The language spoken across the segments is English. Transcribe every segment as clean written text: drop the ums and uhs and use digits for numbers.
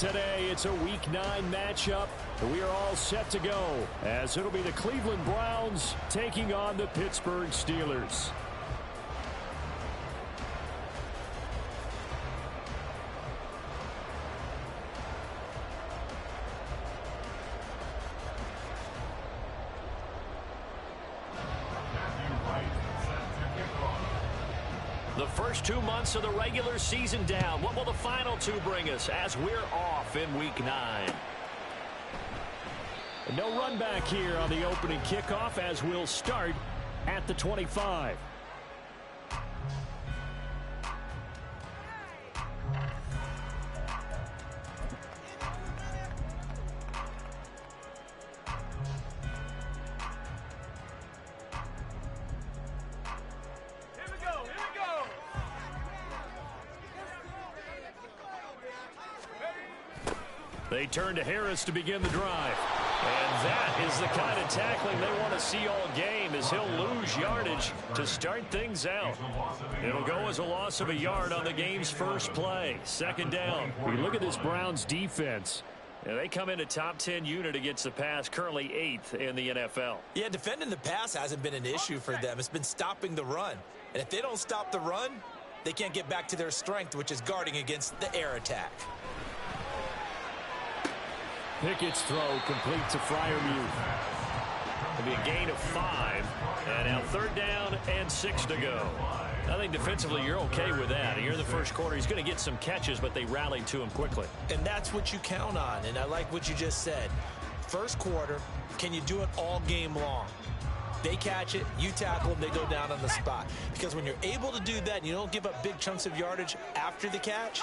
today. It's a Week 9 matchup. We are all set to go as it'll be the Cleveland Browns taking on the Pittsburgh Steelers. The first 2 months of the regular season down. What will the final 2 bring us as we're off in Week 9? No run back here on the opening kickoff as we'll start at the 25. They turn to Harris to begin the drive. And that is the kind of tackling they want to see all game, as he'll lose yardage to start things out. It'll go as a loss of a yard on the game's first play. Second down. We look at this Browns defense. And they come in a top 10 unit against the pass, currently 8th in the NFL. Yeah, defending the pass hasn't been an issue for them. It's been stopping the run. And if they don't stop the run, they can't get back to their strength, which is guarding against the air attack. Pickett's throw complete to Freiermuth. It'll be a gain of 5. And now 3rd down and 6 to go. I think defensively you're okay with that. Here in the first quarter, he's going to get some catches, but they rallied to him quickly. And that's what you count on. And I like what you just said. First quarter, can you do it all game long? They catch it, you tackle them, they go down on the spot. Because when you're able to do that and you don't give up big chunks of yardage after the catch,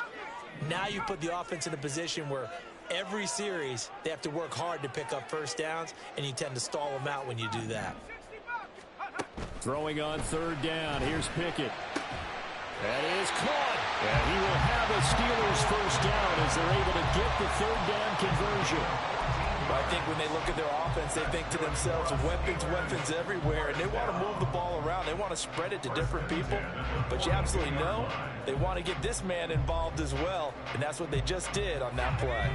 now you put the offense in a position where every series, they have to work hard to pick up first downs, and you tend to stall them out when you do that. Throwing on 3rd down. Here's Pickett. That is caught. And he will have a Steelers first down as they're able to get the 3rd down conversion. I think when they look at their offense, they think to themselves, weapons everywhere, and they want to move the ball around. They want to spread it to different people, but you absolutely know they want to get this man involved as well, and that's what they just did on that play.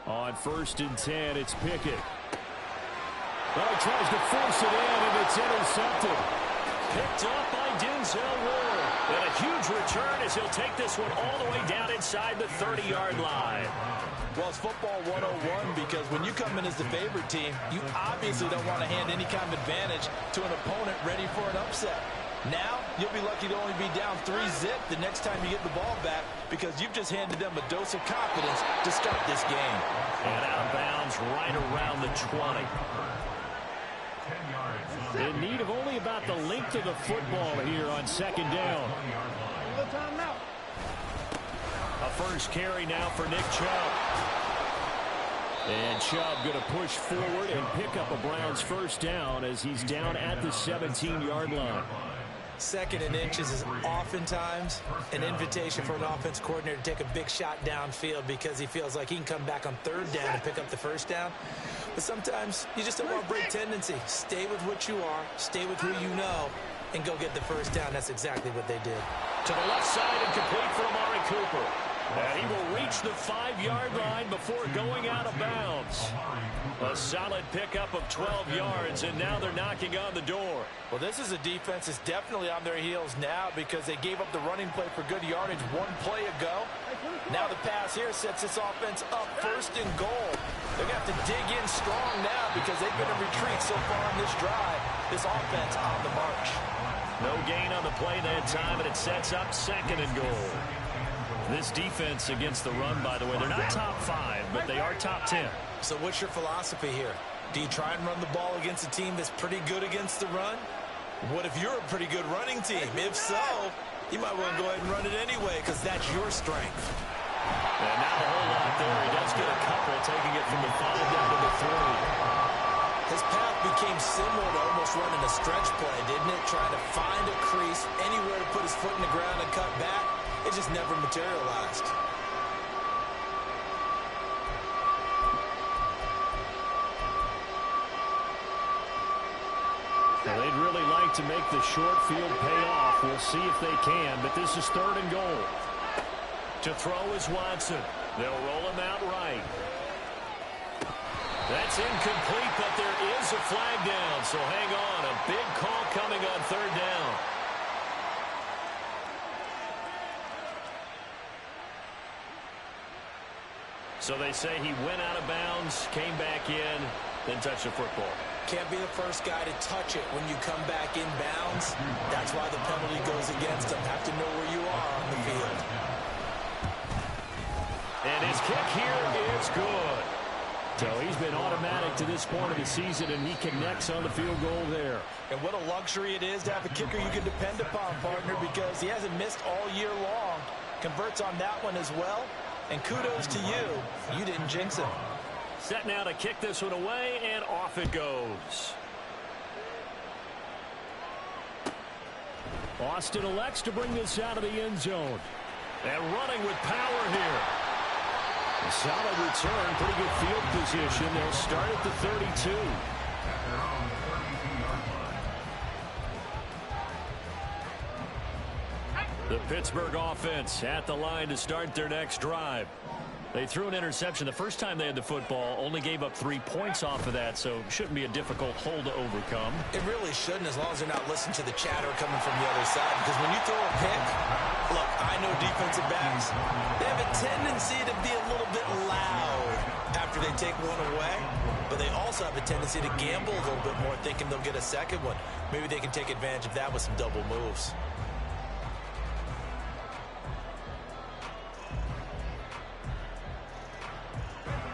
On 1st and 10, it's Pickett. Well, he tries to force it in, and it's intercepted. Picked up by Denzel Ward. And a huge return as he'll take this one all the way down inside the 30-yard line. Well, it's football 101 because when you come in as the favorite team, you obviously don't want to hand any kind of advantage to an opponent ready for an upset. Now, you'll be lucky to only be down 3-zip the next time you get the ball back because you've just handed them a dose of confidence to start this game. And out of bounds right around the 20. In need of only about the length of the football here on 2nd down. A first carry now for Nick Chubb. And Chubb going to push forward and pick up a Browns first down as he's down at the 17-yard line. 2nd and inches is oftentimes an invitation for an offense coordinator to take a big shot downfield because he feels like he can come back on 3rd down and pick up the first down. But sometimes you just don't want to break tendency. Stay with what you are, stay with who you know, and go get the first down. That's exactly what they did. To the left side and complete for Amari Cooper. And he will reach the 5-yard line before going out of bounds. A solid pickup of 12 yards, and now they're knocking on the door. Well, this is a defense that's definitely on their heels now because they gave up the running play for good yardage 1 play ago. Now the pass here sets this offense up 1st and goal. They're going to have to dig in strong now because they've been in retreat so far on this drive. This offense on the march. No gain on the play that time, and it sets up 2nd and goal. This defense against the run, by the way, they're not top 5, but they are top 10. So what's your philosophy here? Do you try and run the ball against a team that's pretty good against the run? What if you're a pretty good running team? If so, you might want to go ahead and run it anyway because that's your strength. And not a whole lot there. He does get a couple, taking it from the 5 down to the 3. His path became similar to almost running a stretch play, didn't it? Trying to find a crease, anywhere to put his foot in the ground and cut back. It just never materialized. Well, they'd really like to make the short field pay off. We'll see if they can, but this is 3rd and goal. To throw is Watson. They'll roll him out right. That's incomplete, but there is a flag down, so hang on. A big call coming on 3rd down. So they say he went out of bounds, came back in, then touched the football. Can't be the first guy to touch it when you come back in bounds. That's why the penalty goes against him. Have to know where you are on the field. And his kick here is good. So he's been automatic to this point of the season, and he connects on the field goal there. And what a luxury it is to have a kicker you can depend upon, partner, because he hasn't missed all year long. Converts on that one as well. And kudos to you. You didn't jinx him. Set now to kick this one away, and off it goes. Austin elects to bring this out of the end zone. And running with power here. A solid return, pretty good field position. They'll start at the 32. The Pittsburgh offense at the line to start their next drive. They threw an interception the first time they had the football, only gave up 3 points off of that, so shouldn't be a difficult hole to overcome. It really shouldn't, as long as they're not listening to the chatter coming from the other side, because when you throw a pick, look, I know defensive backs, they have a tendency to be a little bit loud after they take one away, but they also have a tendency to gamble a little bit more, thinking they'll get a second one. Maybe they can take advantage of that with some double moves.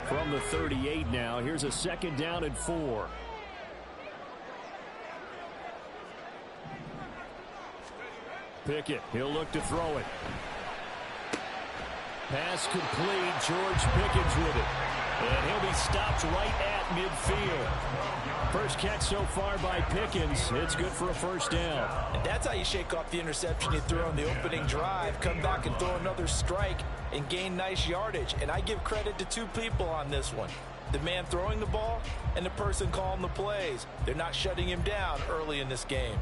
From the 38 now, here's a 2nd down and 4. Pickett, he'll look to throw it. Pass complete, George Pickens with it. And he'll be stopped right at midfield. First catch so far by Pickens. It's good for a 1st down. And that's how you shake off the interception you threw on the opening drive. Come back and throw another strike and gain nice yardage. And I give credit to 2 people on this one. The man throwing the ball and the person calling the plays. They're not shutting him down early in this game.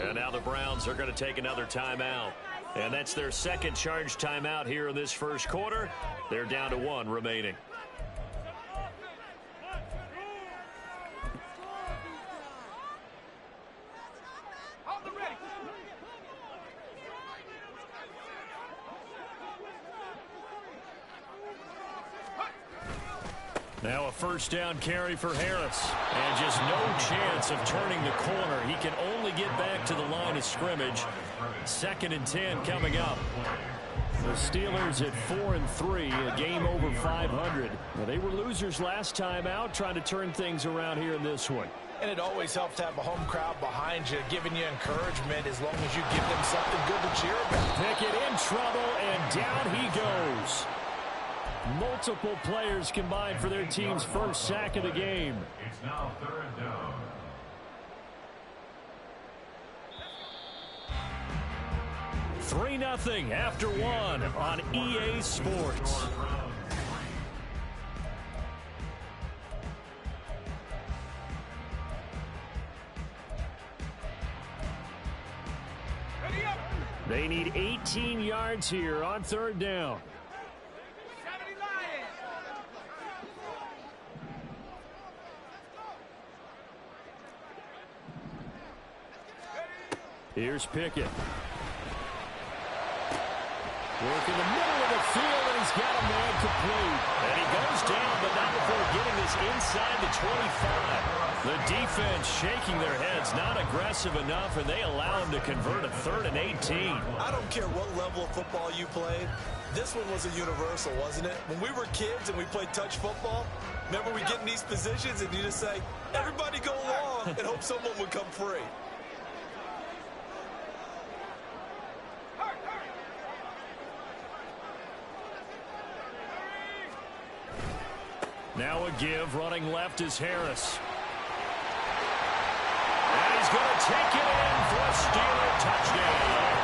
And now the Browns are going to take another timeout. And that's their 2nd charge timeout here in this 1st quarter. They're down to 1 remaining. Now a 1st down carry for Harris. And just no chance of turning the corner. He can only get back to the line of scrimmage. 2nd and 10 coming up. The Steelers at 4-3, a game over 500. Now, they were losers last time out, trying to turn things around here in this one. And it always helps to have a home crowd behind you, giving you encouragement as long as you give them something good to cheer about. Pickett in trouble, and down he goes. Multiple players combined for their team's 1st sack of the game. It's now 3rd down. (3-0) after 1 on EA Sports. They need 18 yards here on 3rd down. Here's Pickett. Work in the middle of the field, and he's got a man complete. And he goes down, but not before getting this inside the 25. The defense shaking their heads, not aggressive enough, and they allow him to convert a 3rd and 18. I don't care what level of football you played. This one was a universal, wasn't it? When we were kids and we played touch football, remember we get in these positions and you just say, everybody go along, and hope someone would come free. Now a give, running left is Harris. And he's going to take it in for a Steeler touchdown.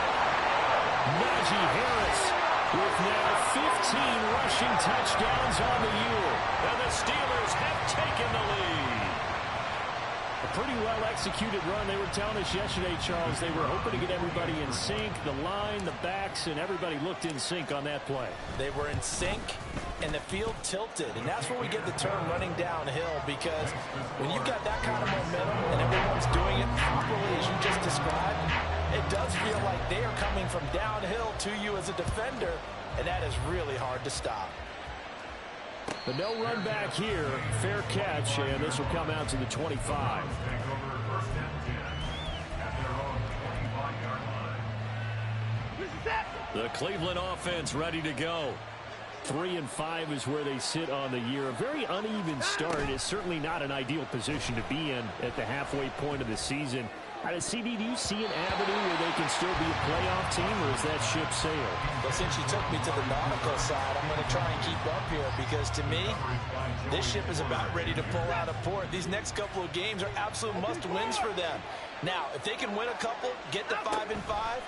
Najee Harris with now 15 rushing touchdowns on the year. And the Steelers have taken the lead. A pretty well-executed run. They were telling us yesterday, Charles, they were hoping to get everybody in sync. The line, the backs, and everybody looked in sync on that play. They were in sync, and the field tilted. And that's where we get the term running downhill, because when you've got that kind of momentum and everyone's doing it properly, as you just described, it does feel like they are coming from downhill to you as a defender, and that is really hard to stop. But no run back here. Fair catch, and this will come out to the 25. The Cleveland offense ready to go. 3-5 is where they sit on the year. A very uneven start. It's certainly not an ideal position to be in at the halfway point of the season. CD, do you see an avenue where they can still be a playoff team, or is that ship sailed? Well, since you took me to the nautical side, I'm going to try and keep up here, because to me, this ship is about ready to pull out of port. These next couple of games are absolute must-wins for them. Now, if they can win a couple, get to 5-5,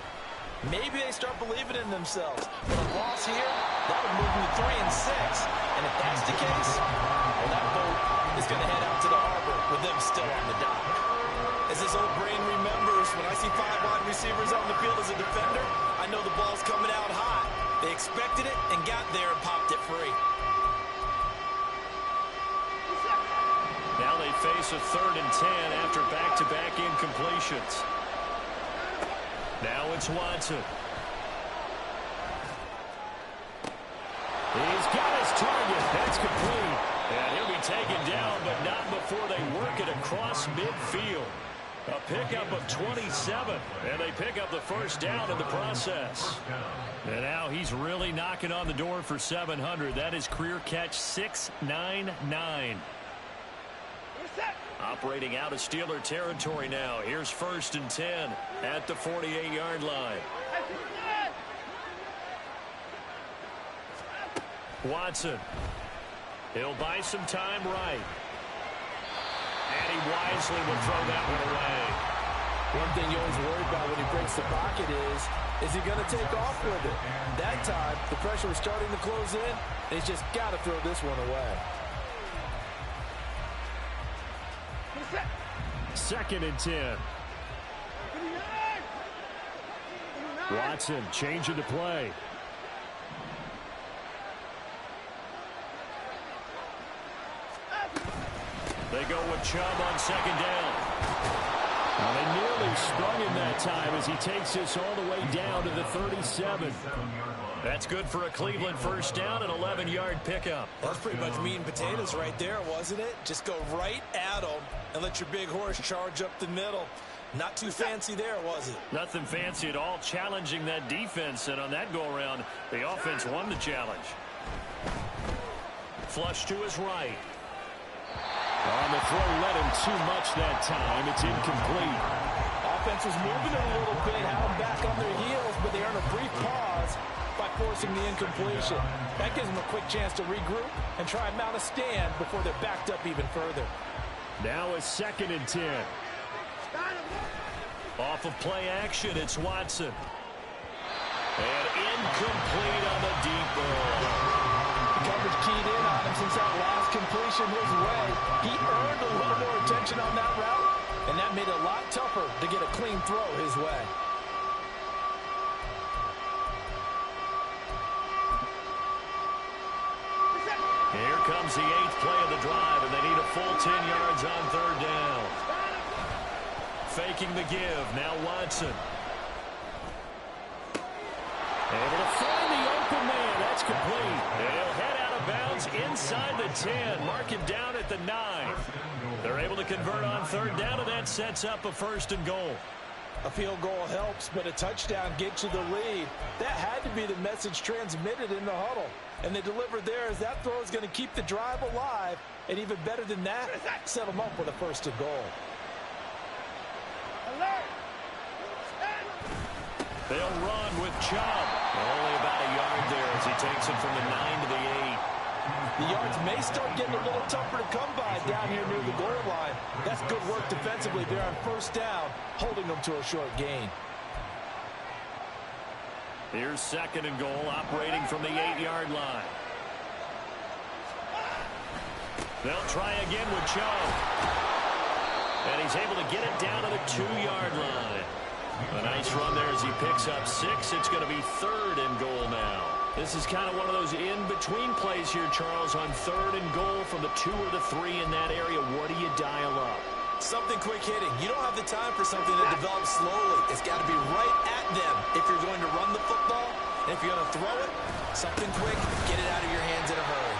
maybe they start believing in themselves. But a loss here, that would move them to 3-6. And if that's the case, well, that boat is going to head out to the harbor with them still on the dock. As this old brain remembers, when I see 5 wide receivers on the field as a defender, I know the ball's coming out hot. They expected it and got there and popped it free. Now they face a 3rd and 10 after back-to-back incompletions. Now it's Watson. He's got his target. That's complete. And he'll be taken down, but not before they work it across midfield. A pickup of 27, and they pick up the first down in the process. And now he's really knocking on the door for 700. That is career catch 699. Operating out of Steeler territory now. Here's 1st and 10 at the 48-yard line. Watson. He'll buy some time right. And he wisely will throw that one away. One thing you always worry about when he breaks the pocket is he going to take off with it? That time, the pressure was starting to close in, and he's just got to throw this one away. 2nd and 10. Watson changing the play. They go with Chubb on 2nd down. Now they nearly sprung him that time as he takes this all the way down to the 37. That's good for a Cleveland first down, an 11-yard pickup. That's pretty much meat and potatoes right there, wasn't it? Just go right at them and let your big horse charge up the middle. Not too fancy there, was it? Nothing fancy at all, challenging that defense, and on that go-around, the offense won the challenge. Flush to his right. On the throw, let him too much that time. It's incomplete. Offense was moving it a little bit, had them back on their heels, but they earned a brief pause by forcing the incompletion. That gives them a quick chance to regroup and try and mount a stand before they're backed up even further. Now a 2nd and 10. Off of play action, it's Watson. And incomplete on the deep ball. Coverage keyed in on him since that last completion his way. He earned a little more attention on that route, and that made it a lot tougher to get a clean throw his way. Here comes the 8th play of the drive, and they need a full 10 yards on 3rd down. Faking the give, now Watson. Able to find the open man. That's complete. And he'll head out of bounds inside the 10. Mark him down at the 9. They're able to convert on 3rd down, and that sets up a 1st and goal. A field goal helps, but a touchdown gets you the lead. That had to be the message transmitted in the huddle. And they delivered there as that throw is going to keep the drive alive. And even better than that, set them up with a 1st and goal. They'll run with Chubb. Only about a yard there as he takes it from the 9 to the 8. The yards may start getting a little tougher to come by down here near the goal line. That's good work defensively there on 1st down, holding them to a short gain. Here's 2nd and goal, operating from the 8-yard line. They'll try again with Chubb. And he's able to get it down to the 2-yard line. A nice run there as he picks up 6. It's going to be 3rd and goal now. This is kind of one of those in-between plays here, Charles, on 3rd and goal from the 2 or the 3 in that area. What do you dial up? Something quick hitting. You don't have the time for something that develops slowly. It's got to be right at them if you're going to run the football. And if you're going to throw it, something quick, get it out of your hands in a hurry.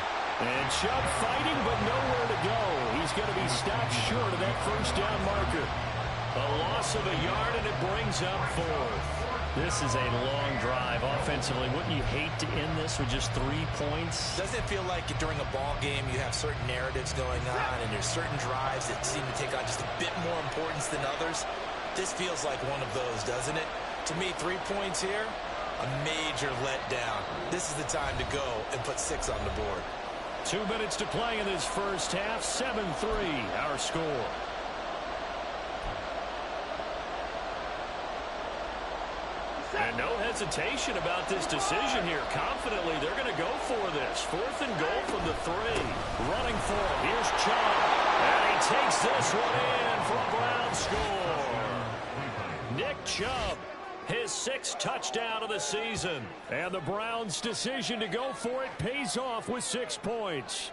And Chubb fighting, but nowhere to go. He's going to be stopped short of that 1st down marker. A loss of a yard, and it brings up 4th. This is a long drive offensively. Wouldn't you hate to end this with just 3 points? Doesn't it feel like during a ball game you have certain narratives going on and there's certain drives that seem to take on just a bit more importance than others? This feels like one of those, doesn't it? To me, 3 points here, a major letdown. This is the time to go and put 6 on the board. 2 minutes to play in this first half. 7-3, our score. And no hesitation about this decision here. Confidently, they're going to go for this. 4th and goal from the 3. Running for it. Here's Chubb. And he takes this one in for a Brown score. Nick Chubb, his 6th touchdown of the season. And the Browns' decision to go for it pays off with 6 points.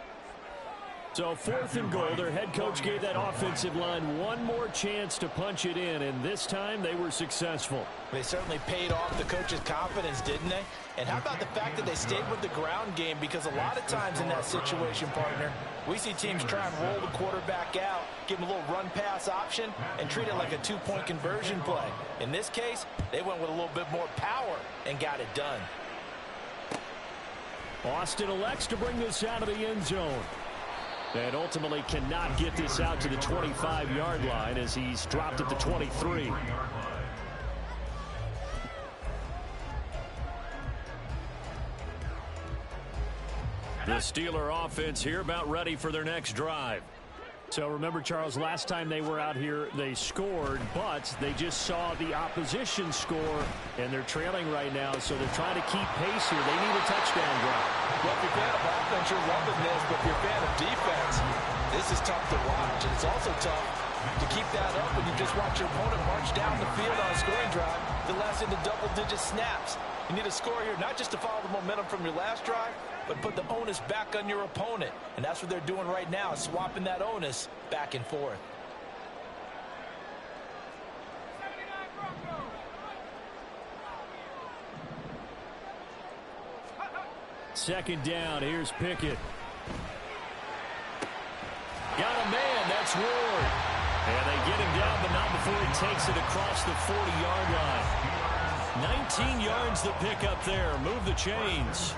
So 4th and goal, their head coach gave that offensive line one more chance to punch it in, and this time they were successful. They certainly paid off the coach's confidence, didn't they? And how about the fact that they stayed with the ground game? Because a lot of times in that situation, partner, we see teams try and roll the quarterback out, give him a little run-pass option, and treat it like a 2-point conversion play. In this case, they went with a little bit more power and got it done. Austin elects to bring this out of the end zone. And ultimately cannot get this out to the 25-yard line as he's dropped at the 23. The Steeler offense here about ready for their next drive. So remember, Charles, last time they were out here, they scored, but they just saw the opposition score, and they're trailing right now, so they're trying to keep pace here. They need a touchdown drive. Well, if you're a fan of offense, you're loving this, but if you're a fan of defense, this is tough to watch, and it's also tough to keep that up when you just watch your opponent march down the field on a scoring drive that lasts into double-digit snaps. You need a score here, not just to follow the momentum from your last drive, but put the onus back on your opponent. And that's what they're doing right now, swapping that onus back and forth. Second down, here's Pickett. Got a man, that's Ward. And they get him down, but not before he takes it across the 40-yard line. 19 yards to pick up there. Move the chains.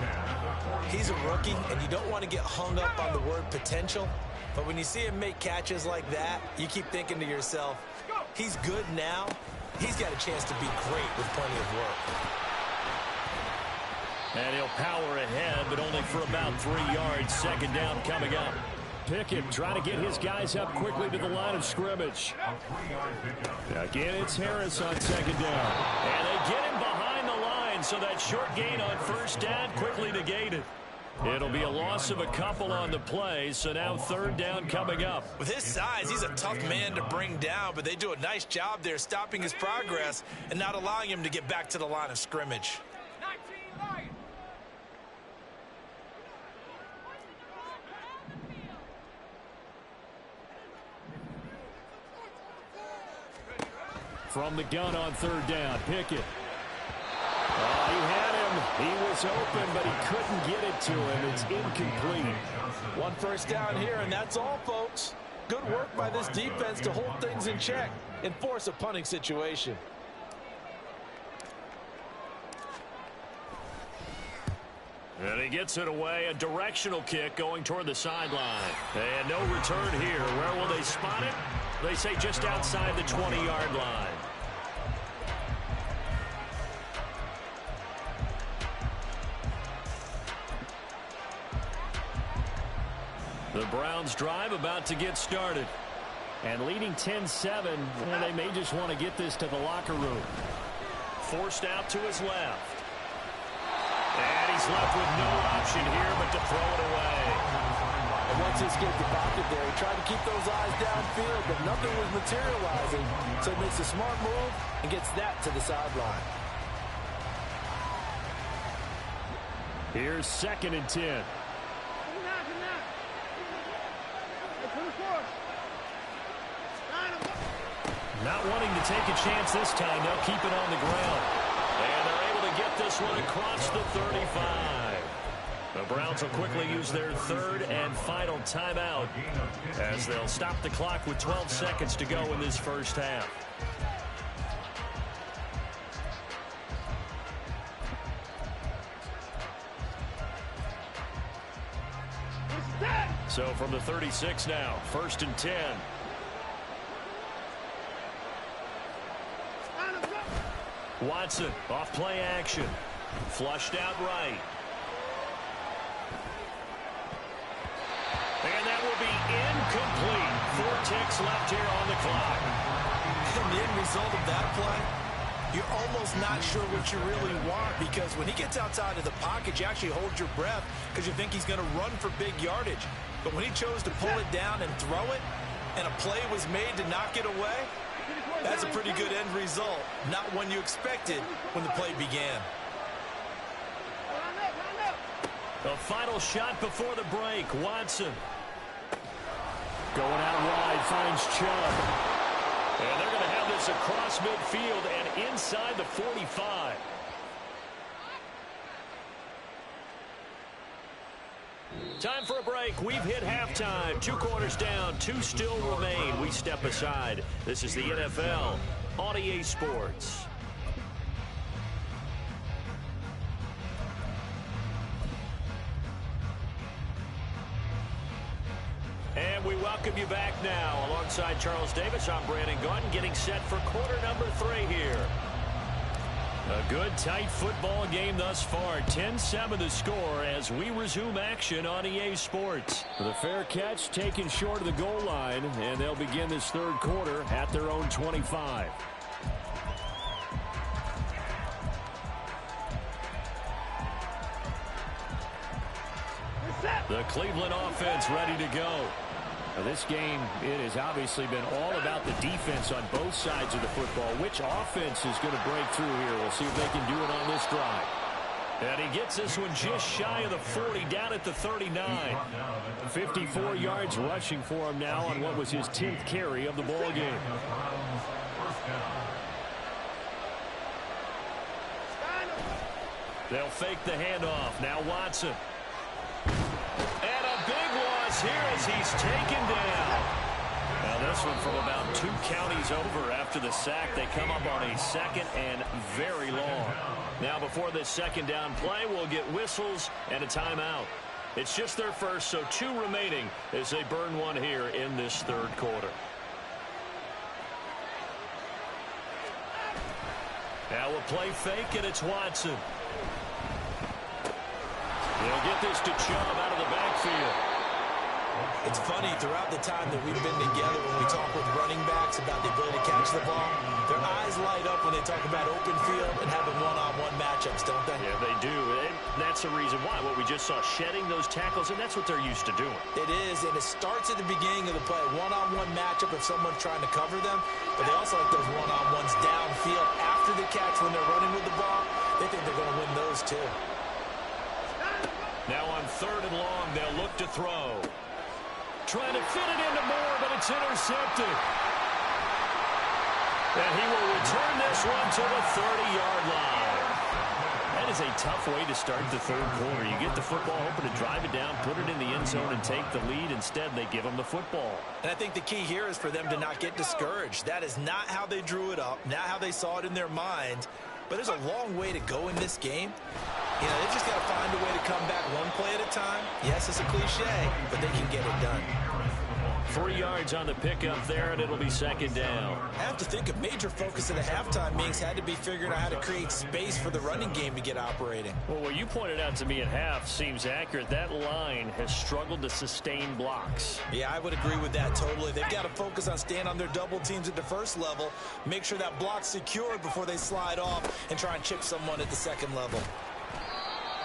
He's a rookie, and you don't want to get hung up on the word potential. But when you see him make catches like that, you keep thinking to yourself, he's good now. He's got a chance to be great with plenty of work. And he'll power ahead, but only for about 3 yards. Second down coming up. Pickett trying to get his guys up quickly to the line of scrimmage. Again, it's Harris on second down. And they get him behind the line, so that short gain on first down quickly negated. It'll be a loss of a couple on the play, so now third down coming up. With his size, he's a tough man to bring down, but they do a nice job there stopping his progress and not allowing him to get back to the line of scrimmage. From the gun on third down, Pickett. He had him. He was open, but he couldn't get it to him. It's incomplete. One first down here, and that's all, folks. Good work by this defense to hold things in check and force a punting situation. And he gets it away. A directional kick going toward the sideline. And no return here. Where will they spot it? They say just outside the 20-yard line. The Browns drive about to get started. And leading 10-7, they may just want to get this to the locker room. Forced out to his left. he's left with no option here but to throw it away. And once he escaped the pocket there, he tried to keep those eyes downfield, but nothing was materializing. So he makes a smart move and gets that to the sideline. Here's 2nd and 10. Not wanting to take a chance this time, they'll keep it on the ground. And they're able to get this one across the 35. The Browns will quickly use their 3rd and final timeout as they'll stop the clock with 12 seconds to go in this first half. So from the 36 now, 1st and 10. Watson off play action. Flushed out right. And that will be incomplete. 4 ticks left here on the clock. And the end result of that play, you're almost not sure what you really want, because when he gets outside of the pocket, you actually hold your breath because you think he's going to run for big yardage. But when he chose to pull it down and throw it, and a play was made to knock it away, that's a pretty good end result. Not one you expected when the play began. The final shot before the break. Watson. Going out wide, finds Chubb. And they're going to have this across midfield and inside the 45. Time for a break. We've hit halftime. 2 quarters down. 2 still remain. We step aside. This is the NFL on EA Sports. And we welcome you back now. Alongside Charles Davis, I'm Brandon Gaudin, getting set for quarter number 3 here. A good, tight football game thus far. 10-7 the score as we resume action on EA Sports. The fair catch taken short of the goal line, and they'll begin this 3rd quarter at their own 25. The Cleveland offense ready to go. This game, it has obviously been all about the defense on both sides of the football. Which offense is going to break through here? We'll see if they can do it on this drive. And he gets this one just shy of the 40, down at the 39. 54 yards rushing for him now on what was his 10th carry of the ball game. They'll fake the handoff. Now Watson. And a big loss here as he's taken down. Now this one from about 2 counties over after the sack. They come up on a 2nd and very long. Now before this 2nd down play, we'll get whistles and a timeout. It's just their first, so 2 remaining as they burn one here in this 3rd quarter. Now we'll play fake, and it's Watson. They'll get this to Chubb out of the backfield. It's funny, throughout the time that we've been together, when we talk with running backs about the ability to catch the ball, their eyes light up when they talk about open field and having one-on-one matchups, don't they? Yeah, they do. And that's the reason why. What we just saw, shedding those tackles, and that's what they're used to doing. It is, and it starts at the beginning of the play. One-on-one matchup if someone's trying to cover them, but they also like those one-on-ones downfield after the catch when they're running with the ball. They think they're going to win those too. Now on 3rd and long, they'll look to throw. Trying to fit it into Moore, but it's intercepted. And he will return this one to the 30-yard line. That is a tough way to start the 3rd quarter. You get the football, hoping to drive it down, put it in the end zone, and take the lead. Instead, they give them the football. And I think the key here is for them to not get discouraged. That is not how they drew it up, not how they saw it in their mind. But there's a long way to go in this game. You know, they've just got to find a way to come back one play at a time. Yes, it's a cliche, but they can get it done. 3 yards on the pickup there, and it'll be 2nd down. I have to think a major focus of the halftime meetings had to be figuring out how to create space for the running game to get operating. Well, what you pointed out to me at half seems accurate. That line has struggled to sustain blocks. Yeah, I would agree with that totally. They've got to focus on staying on their double teams at the first level, make sure that block's secured before they slide off and try and chip someone at the 2nd level.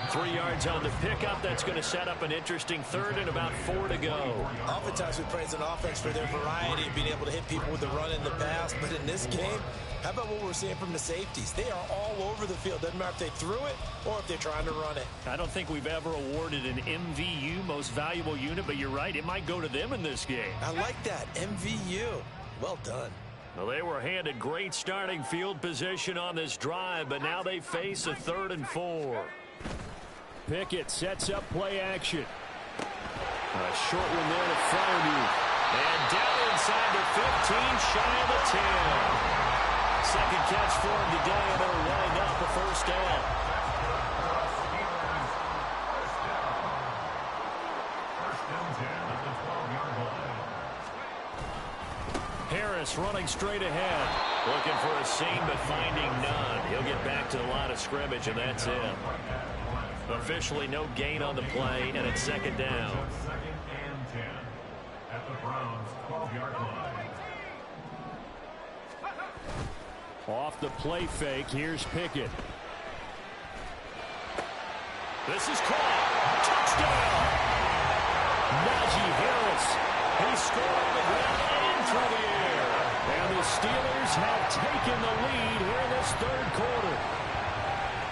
3 yards on the pickup. That's going to set up an interesting third and about 4 to go. Oftentimes we praise an offense for their variety of being able to hit people with the run in the pass. But in this game, how about what we're seeing from the safeties? They are all over the field. Doesn't matter if they threw it or if they're trying to run it. I don't think we've ever awarded an MVU, most valuable unit, but you're right. It might go to them in this game. I like that. MVU. Well done. Well, they were handed great starting field position on this drive, but now they face a 3rd and 4. Pickett sets up play action. A short one there to Freiermuth. And down inside the 15, shy of the 10. Second catch for him today, and they'll wind up a first down. Harris running straight ahead. Looking for a seam, but finding none. He'll get back to the line of scrimmage, and that's it. Officially no gain on the play, and it's 2nd down. 2nd and 10 at the Browns' 12-yard line. Off the play fake, here's Pickett. This is caught. Touchdown! Najee Harris. He scored on the ground and through the air. And the Steelers have taken the lead here in this 3rd quarter.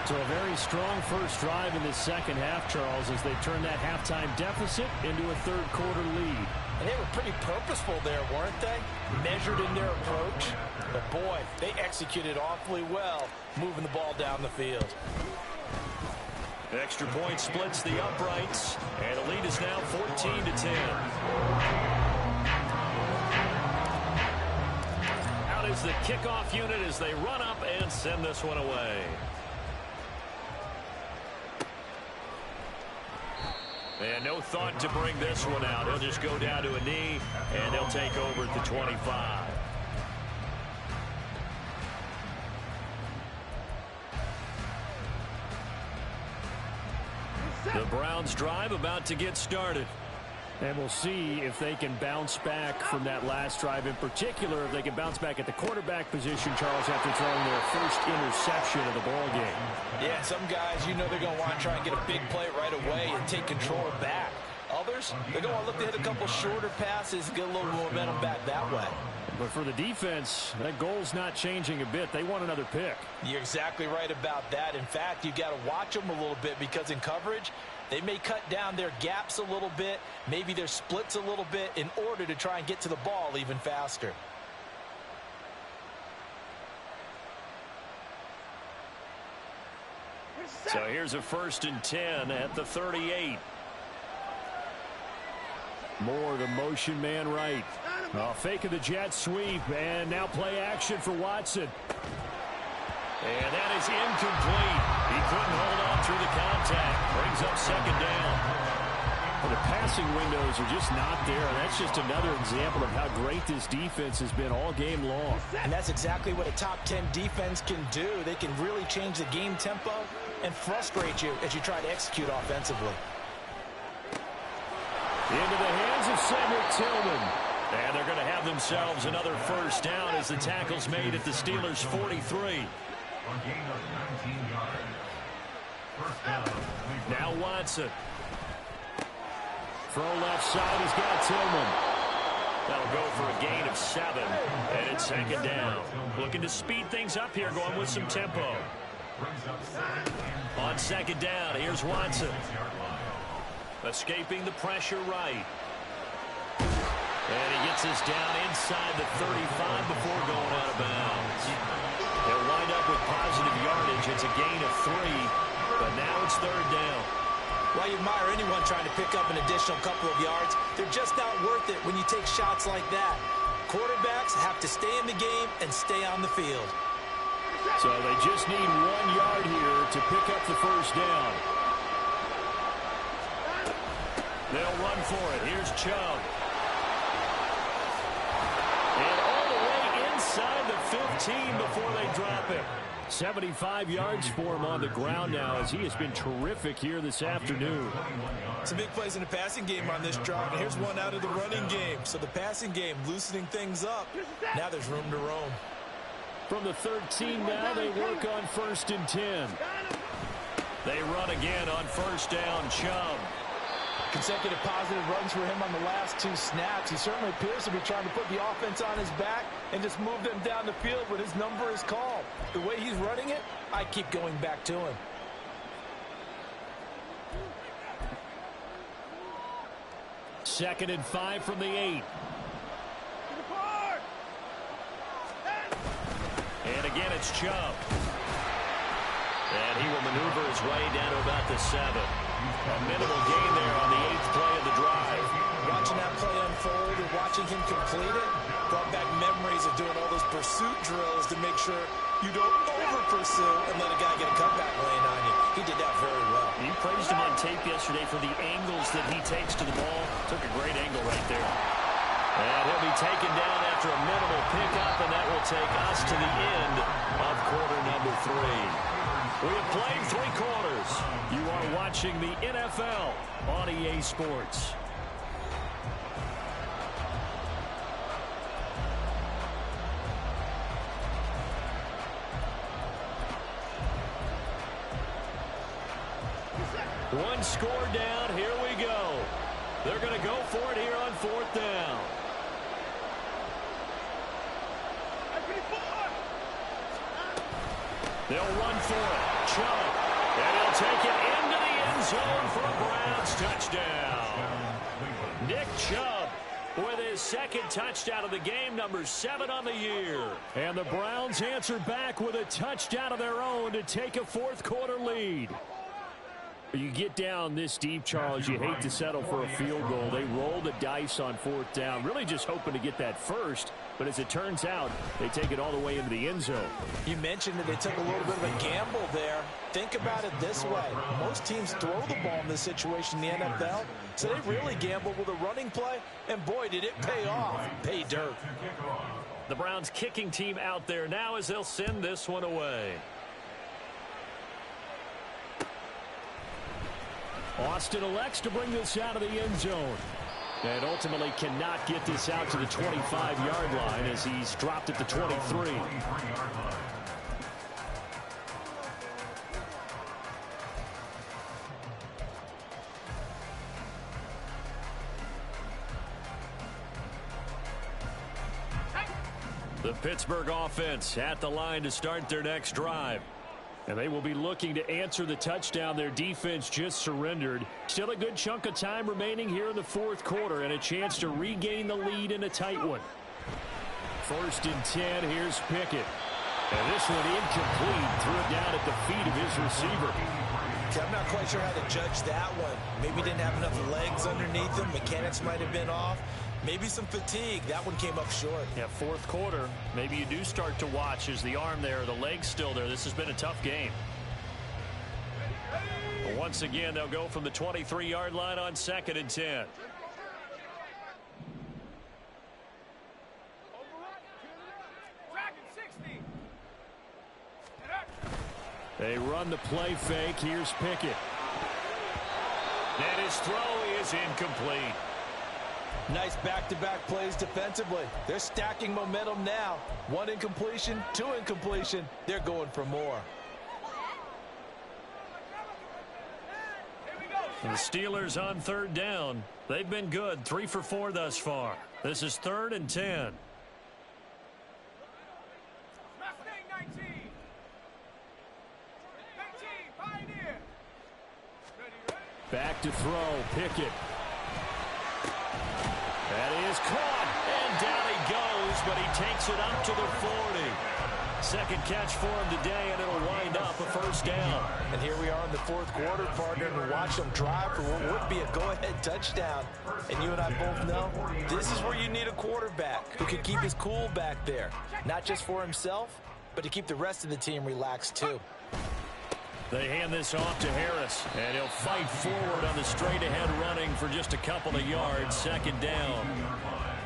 So a very strong first drive in the second half, Charles, as they turn that halftime deficit into a 3rd quarter lead. And they were pretty purposeful there, weren't they? Measured in their approach. But boy, they executed awfully well, moving the ball down the field. Extra point splits the uprights, and the lead is now 14 to 10. Out is the kickoff unit as they run up and send this one away. And no thought to bring this one out. He'll just go down to a knee, and they'll take over at the 25. The Browns drive about to get started. And we'll see if they can bounce back from that last drive, in particular, if they can bounce back at the quarterback position, Charles, after throwing their first interception of the ball game. Yeah, some guys, you know they're going to want to try and get a big play right away and take control back. Others, they're going to look to hit a couple shorter passes, get a little momentum back that way. But for the defense, that goal's not changing a bit. They want another pick. You're exactly right about that. In fact, you got to watch them a little bit because in coverage, they may cut down their gaps a little bit, maybe their splits a little bit in order to try and get to the ball even faster. So here's a 1st and 10 at the 38. Moore, the motion man right. Fake of the jet sweep, and now play action for Watson. And that is incomplete. He couldn't hold on through the contact. Brings up 2nd down. Well, the passing windows are just not there. That's just another example of how great this defense has been all game long. And that's exactly what a top 10 defense can do. They can really change the game tempo and frustrate you as you try to execute offensively. Into the hands of Cedric Tillman. And they're going to have themselves another first down as the tackle's made at the Steelers' 43. A gain of 19 yards. First down. Now Watson. Throw left side, he's got Tillman. That'll go for a gain of 7. And it's 2nd down. Looking to speed things up here, going with some tempo. On 2nd down, here's Watson. Escaping the pressure right. And he gets this down inside the 35 before going out of bounds. They'll wind up with positive yardage. It's a gain of 3, but now it's 3rd down. While you admire anyone trying to pick up an additional couple of yards, they're just not worth it when you take shots like that. Quarterbacks have to stay in the game and stay on the field. So they just need 1 yard here to pick up the first down. They'll run for it. Here's Chubb. And all the way inside the 15 before they drop it. 75 yards for him on the ground now as he has been terrific here this afternoon. Some big plays in the passing game on this drive, and here's one out of the running game. So the passing game loosening things up. Now there's room to roam. From the 13 now, they work on 1st and 10. They run again on first down. Chubb. Consecutive positive runs for him on the last 2 snaps. He certainly appears to be trying to put the offense on his back and just move them down the field when his number is called. The way he's running it, I keep going back to him. Second and 5 from the 8. And again, it's Chubb. And he will maneuver his way down to about the 7. A minimal gain there on the 8th play of the drive. Watching that play unfold and watching him complete it brought back memories of doing all those pursuit drills to make sure you don't over-pursue and let a guy get a cutback lane on you. He did that very well. You praised him on tape yesterday for the angles that he takes to the ball. Took a great angle right there. And he'll be taken down after a minimal pickup, and that will take us to the end of quarter number 3. We have played 3 quarters. You are watching the NFL on EA Sports. One score down. Here we go. They're going to go for it here on 4th down. They'll run for it. Chubb. And he'll take it into the end zone for a Browns touchdown. Nick Chubb with his 2nd touchdown of the game, number 7 on the year. And the Browns answer back with a touchdown of their own to take a 4th quarter lead. You get down this deep, Charles, you hate to settle for a field goal. They roll the dice on 4th down, really just hoping to get that first. But as it turns out, they take it all the way into the end zone. You mentioned that they took a little bit of a gamble there. Think about it this way. Most teams throw the ball in this situation in the NFL, so they really gamble with a running play, and boy, did it pay off. Pay dirt. The Browns kicking team out there now as they'll send this one away. Austin elects to bring this out of the end zone. And ultimately cannot get this out to the 25-yard line as he's dropped at the 23. The Pittsburgh offense at the line to start their next drive. And they will be looking to answer the touchdown their defense just surrendered. Still a good chunk of time remaining here in the 4th quarter and a chance to regain the lead in a tight one. 1st and 10, here's Pickett. And this one incomplete. Threw it down at the feet of his receiver. I'm not quite sure how to judge that one. Maybe didn't have enough legs underneath him. Mechanics might have been off. Maybe some fatigue. That one came up short. Yeah, 4th quarter. Maybe you do start to watch. Is the arm there, the leg's still there? This has been a tough game. But once again, they'll go from the 23-yard line on 2nd and 10. They run the play fake. Here's Pickett. And his throw is incomplete. Nice back-to-back plays defensively. They're stacking momentum now. 1 incompletion, 2 incompletion. They're going for more. And the Steelers on 3rd down. They've been good. 3 for 4 thus far. This is 3rd and 10. Back to throw. Pickett. That is caught, and down he goes, but he takes it up to the 40. 2nd catch for him today, and it'll wind up a 1st down. And here we are in the 4th quarter, partner, and watch them drive for what would be a go-ahead touchdown. And you and I both know this is where you need a quarterback who can keep his cool back there, not just for himself, but to keep the rest of the team relaxed too. They hand this off to Harris, and he'll fight forward on the straight-ahead running for just a couple of yards. 2nd down.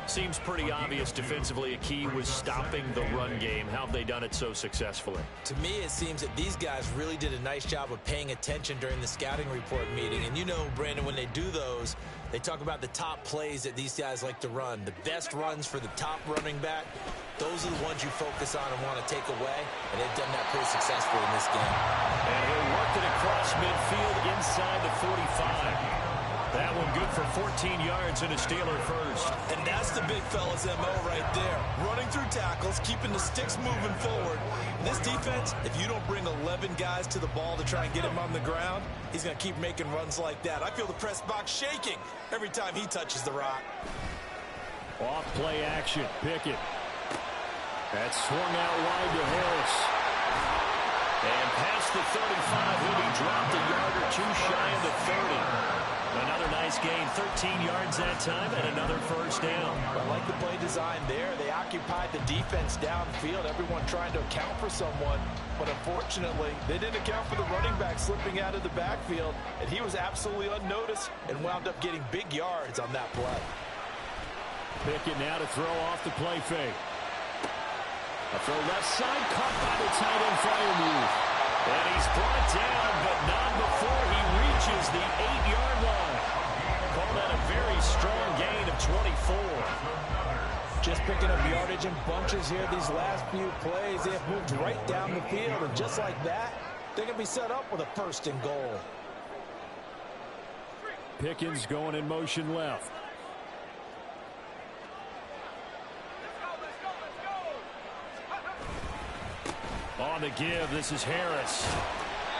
Seems pretty obvious defensively a key was stopping the run game. How have they done it so successfully? To me, it seems that these guys really did a nice job of paying attention during the scouting report meeting. And you know, Brandon, when they do those, they talk about the top plays that these guys like to run. The best runs for the top running back, those are the ones you focus on and want to take away. And they've done that pretty successfully in this game. And he'll work it across midfield inside the 45. That one good for 14 yards and a Steeler first. And that's the big fella's MO right there. Running through tackles, keeping the sticks moving forward. This defense, if you don't bring 11 guys to the ball to try and get him on the ground, he's going to keep making runs like that. I feel the press box shaking every time he touches the rock. Off play action. Pickett. That swung out wide to Harris. And past the 35, he'll be dropped a yard or two shy of the 30. Another nice gain, 13 yards that time, and another first down. I like the play design there. They occupied the defense downfield, everyone trying to account for someone. But unfortunately, they didn't account for the running back slipping out of the backfield, and he was absolutely unnoticed and wound up getting big yards on that play. Pickett now to throw off the play fake. A throw left side, caught by the tight end Freiermuth. And he's brought down, but not before he reaches the 8-yard line. Call that a very strong gain of 24. Just picking up yardage in bunches here these last few plays. They have moved right down the field, and just like that, they're going to be set up with a first and goal. Pickens going in motion left. On the give, this is Harris.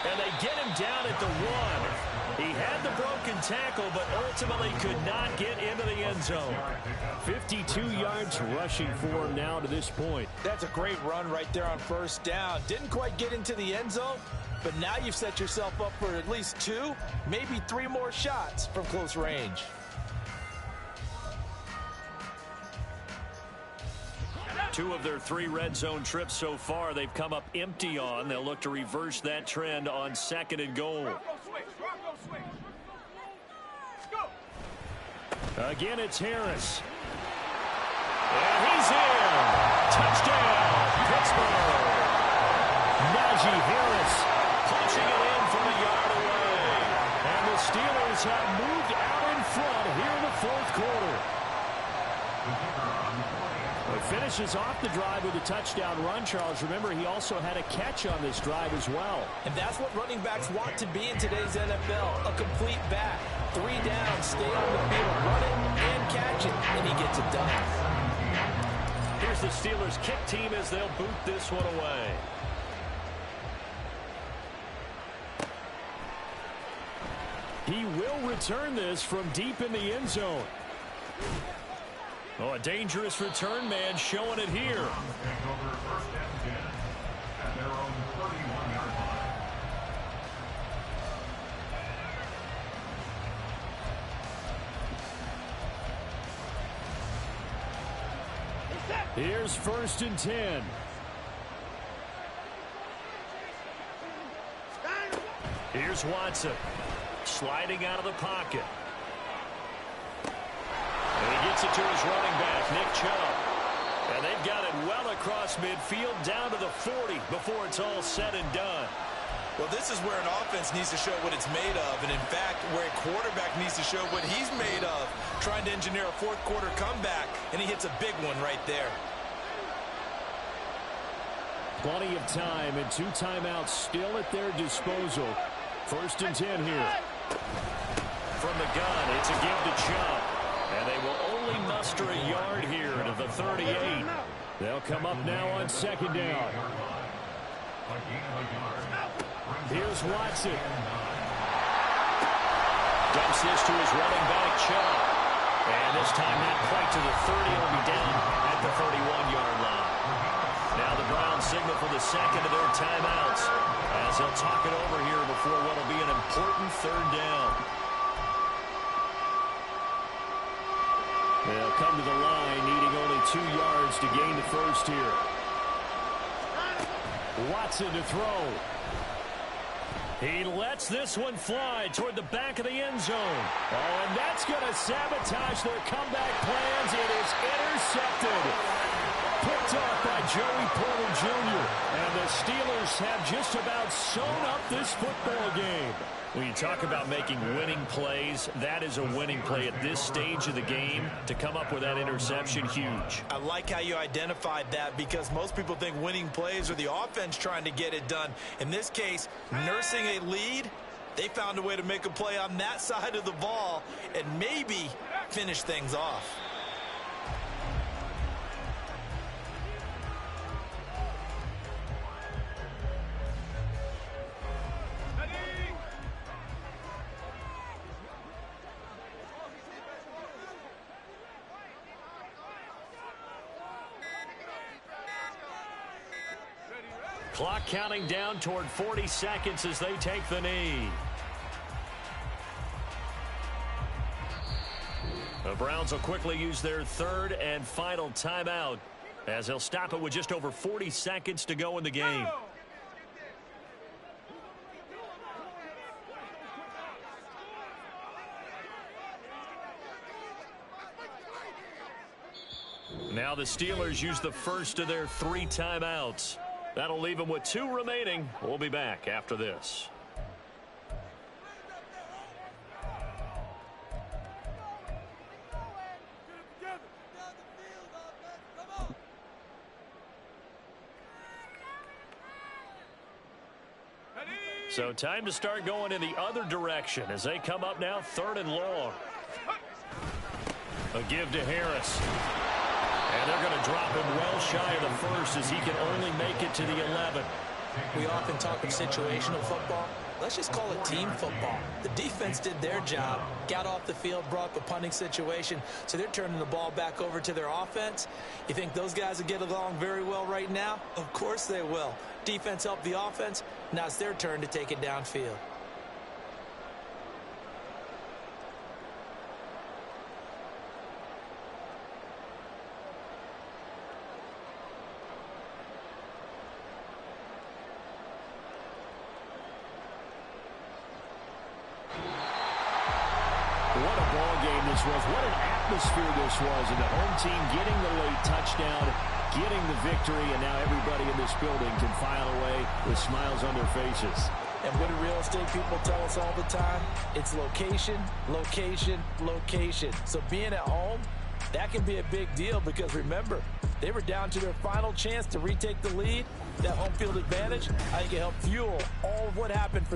And they get him down at the 1. He had the broken tackle, but ultimately could not get into the end zone. 52 yards rushing for him now to this point. That's a great run right there on first down. Didn't quite get into the end zone, but now you've set yourself up for at least 2, maybe 3 more shots from close range. Two of their 3 red zone trips so far, they've come up empty on. They'll look to reverse that trend on 2nd and goal. Again, it's Harris. And he's in. Touchdown, Pittsburgh. Najee Harris punching it in from a yard away. And the Steelers have moved out in front here in the 4th quarter. It finishes off the drive with a touchdown run, Charles. Remember, he also had a catch on this drive as well. And that's what running backs want to be in today's NFL, a complete back. 3 down, stay on the field, run it and catch it, and he gets it done. Here's the Steelers kick team as they'll boot this one away. He will return this from deep in the end zone. Oh, a dangerous return man showing it here. Here's 1st and 10. Here's Watson sliding out of the pocket. And he gets it to his running back, Nick Chubb. And they've got it well across midfield down to the 40 before it's all said and done. Well, this is where an offense needs to show what it's made of. And, in fact, where a quarterback needs to show what he's made of, trying to engineer a 4th quarter comeback. And he hits a big one right there. Plenty of time and 2 timeouts still at their disposal. 1st and 10 here. From the gun, it's a give to Chubb. And they will only muster a yard here to the 38. They'll come up now on 2nd down. Here's Watson. Dumps this to his running back, Chubb. And this time not quite to the 30. It'll be down at the 31-yard line. Now the Browns signal for the 2nd of their timeouts as they'll talk it over here before what will be an important 3rd down. They'll come to the line, needing only 2 yards to gain the first here. Watson to throw. He lets this one fly toward the back of the end zone. Oh, and that's going to sabotage their comeback plans. It is intercepted. Picked off by Joey Porter Jr. And the Steelers have just about sewn up this football game. When you talk about making winning plays, that is a winning play at this stage of the game. To come up with that interception, huge. I like how you identified that, because most people think winning plays are the offense trying to get it done. In this case, nursing a lead, they found a way to make a play on that side of the ball and maybe finish things off. Clock counting down toward 40 seconds as they take the knee. The Browns will quickly use their third and final timeout, as they'll stop it with just over 40 seconds to go in the game. Now the Steelers use the first of their 3 timeouts. That'll leave them with 2 remaining. We'll be back after this. So time to start going in the other direction as they come up now 3rd and long. A give to Harris. And they're going to drop him well shy of the first as he can only make it to the 11. We often talk of situational football. Let's just call it team football. The defense did their job, got off the field, brought the punting situation, so they're turning the ball back over to their offense. You think those guys will get along very well right now? Of course they will. Defense helped the offense. Now it's their turn to take it downfield. What a ball game this was. What an atmosphere this was. And the home team getting the late touchdown, getting the victory, and now everybody in this building can file away with smiles on their faces. And what do real estate people tell us all the time? It's location, location, location. So being at home, that can be a big deal, because remember, they were down to their final chance to retake the lead. That home field advantage, I think it helped fuel all of what happened for